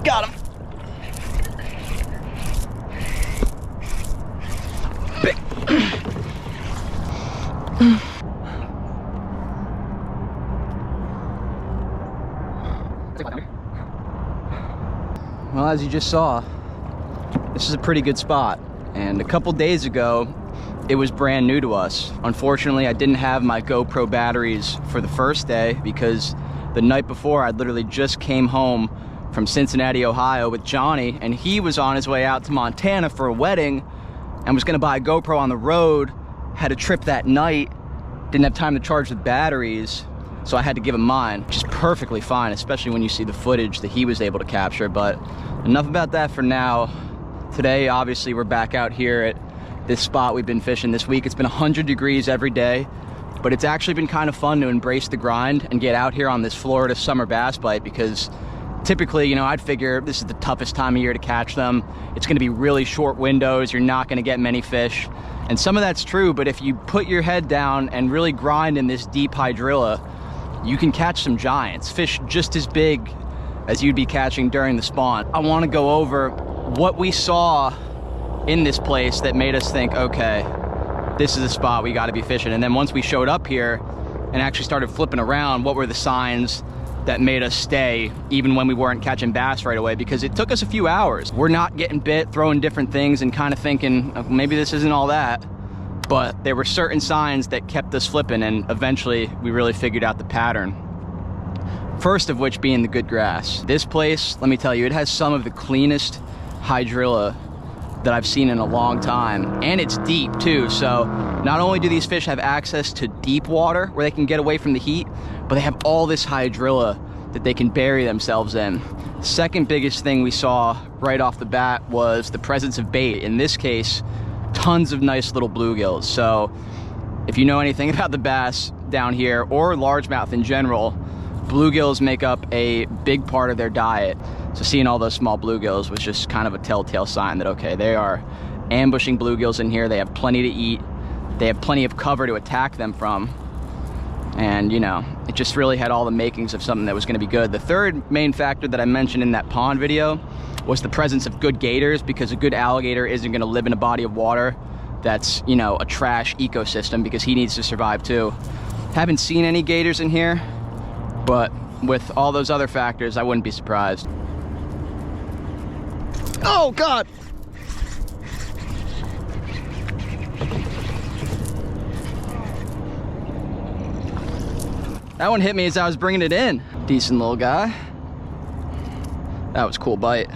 Got him. Big. Well, as you just saw, this is a pretty good spot. And a couple days ago, it was brand new to us. Unfortunately, I didn't have my GoPro batteries for the first day because the night before, I literally just came home from Cincinnati, Ohio with Johnny, and he was on his way out to Montana for a wedding and was gonna buy a GoPro on the road, had a trip that night, didn't have time to charge the batteries, so I had to give him mine, which is perfectly fine, especially when you see the footage that he was able to capture. But enough about that for now. Today, obviously, we're back out here at this spot we've been fishing this week. It's been 100 degrees every day, but it's actually been kind of fun to embrace the grind and get out here on this Florida summer bass bite, because typically, you know, I'd figure this is the toughest time of year to catch them. It's gonna be really short windows. You're not gonna get many fish. And some of that's true, but if you put your head down and really grind in this deep hydrilla, you can catch some giants, fish just as big as you'd be catching during the spawn. I wanna go over what we saw in this place that made us think, okay, this is the spot we gotta be fishing. And then once we showed up here and actually started flipping around, what were the signs that made us stay even when we weren't catching bass right away? Because it took us a few hours. We're not getting bit, throwing different things and kind of thinking, oh, maybe this isn't all that. But there were certain signs that kept us flipping, and eventually we really figured out the pattern. First of which being the good grass. This place, let me tell you, it has some of the cleanest hydrilla that I've seen in a long time, and it's deep too. So not only do these fish have access to deep water where they can get away from the heat, but they have all this hydrilla that they can bury themselves in. Second biggest thing we saw right off the bat was the presence of bait. In this case, tons of nice little bluegills. So if you know anything about the bass down here, or largemouth in general, bluegills make up a big part of their diet. So seeing all those small bluegills was just kind of a telltale sign that, okay, they are ambushing bluegills in here. They have plenty to eat. They have plenty of cover to attack them from. And, you know, it just really had all the makings of something that was going to be good. The third main factor that I mentioned in that pond video was the presence of good gators, because a good alligator isn't going to live in a body of water that's, you know, a trash ecosystem, because he needs to survive too. Haven't seen any gators in here, but with all those other factors, I wouldn't be surprised. Oh, God! That one hit me as I was bringing it in. Decent little guy. That was a cool bite.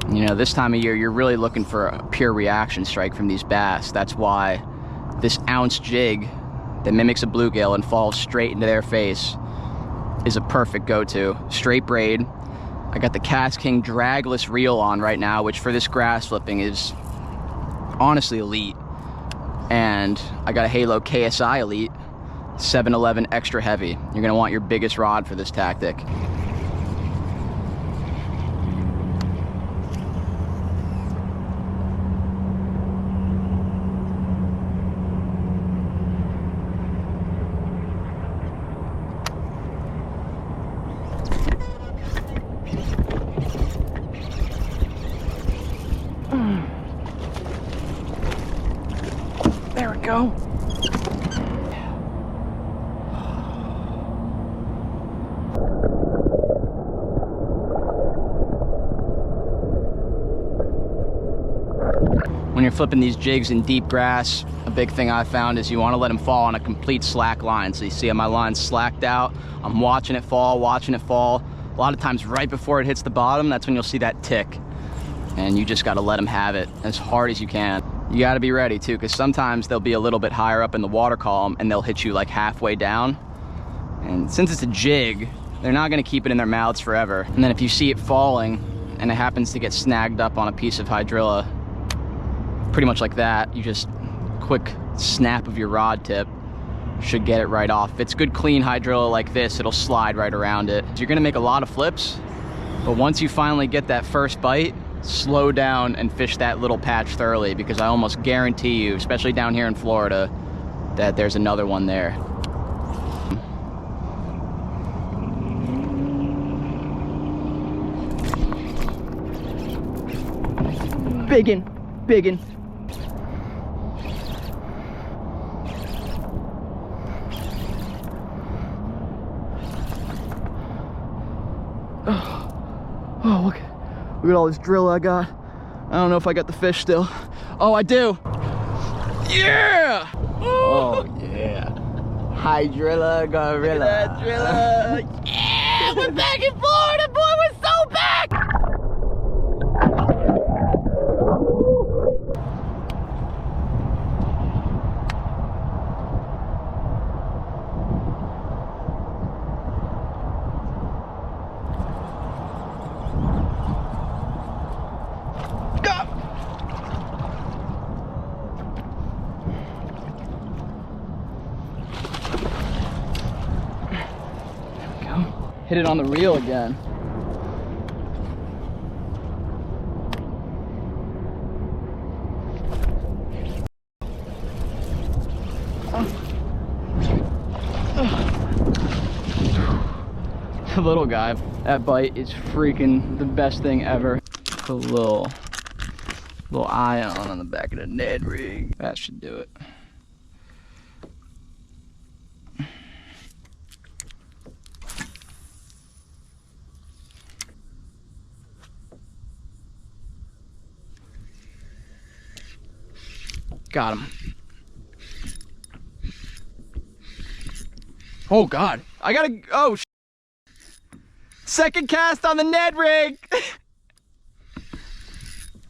You know, this time of year, you're really looking for a pure reaction strike from these bass. That's why this ounce jig that mimics a bluegill and falls straight into their face is a perfect go-to. Straight braid. I got the KastKing dragless reel on right now, which for this grass flipping is honestly elite. And I got a Halo KSI Elite 711 extra heavy. You're gonna want your biggest rod for this tactic. There we go. When you're flipping these jigs in deep grass, a big thing I found is you want to let them fall on a complete slack line. So you see how my line's slacked out. I'm watching it fall, watching it fall. A lot of times right before it hits the bottom, that's when you'll see that tick. And you just got to let them have it as hard as you can. You got to be ready too, because sometimes they'll be a little bit higher up in the water column and they'll hit you like halfway down. And since it's a jig, they're not going to keep it in their mouths forever. And then if you see it falling and it happens to get snagged up on a piece of hydrilla, pretty much like that, you just quick snap of your rod tip should get it right off. If it's good clean hydrilla like this, it'll slide right around it. You're gonna make a lot of flips, but once you finally get that first bite, slow down and fish that little patch thoroughly, because I almost guarantee you, especially down here in Florida, that there's another one there. Biggin, biggin. Oh, look at all this drill I got. I don't know if I got the fish still. Oh, I do. Yeah! Oh, yeah. Hydrilla gorilla. Look at that driller. Yeah, we're back in Florida, boy. We're so back. Hit it on the reel again. The little guy, that bite is freaking the best thing ever. Put a little ion on the back of the Ned rig. That should do it. Got him. Oh God, I gotta, oh, second cast on the Ned rig.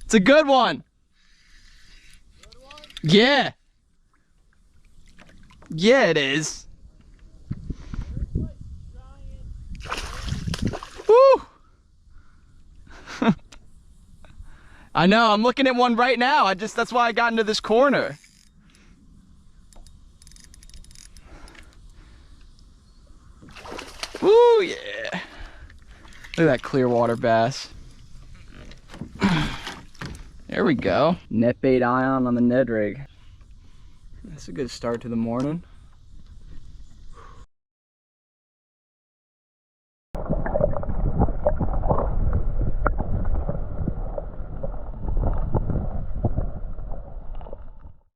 It's a good one. Good one? Yeah. Yeah, it is. Woo. I know, I'm looking at one right now. That's why I got into this corner. Woo, yeah. Look at that clear water bass. There we go. Net bait ion on the Ned rig. That's a good start to the morning.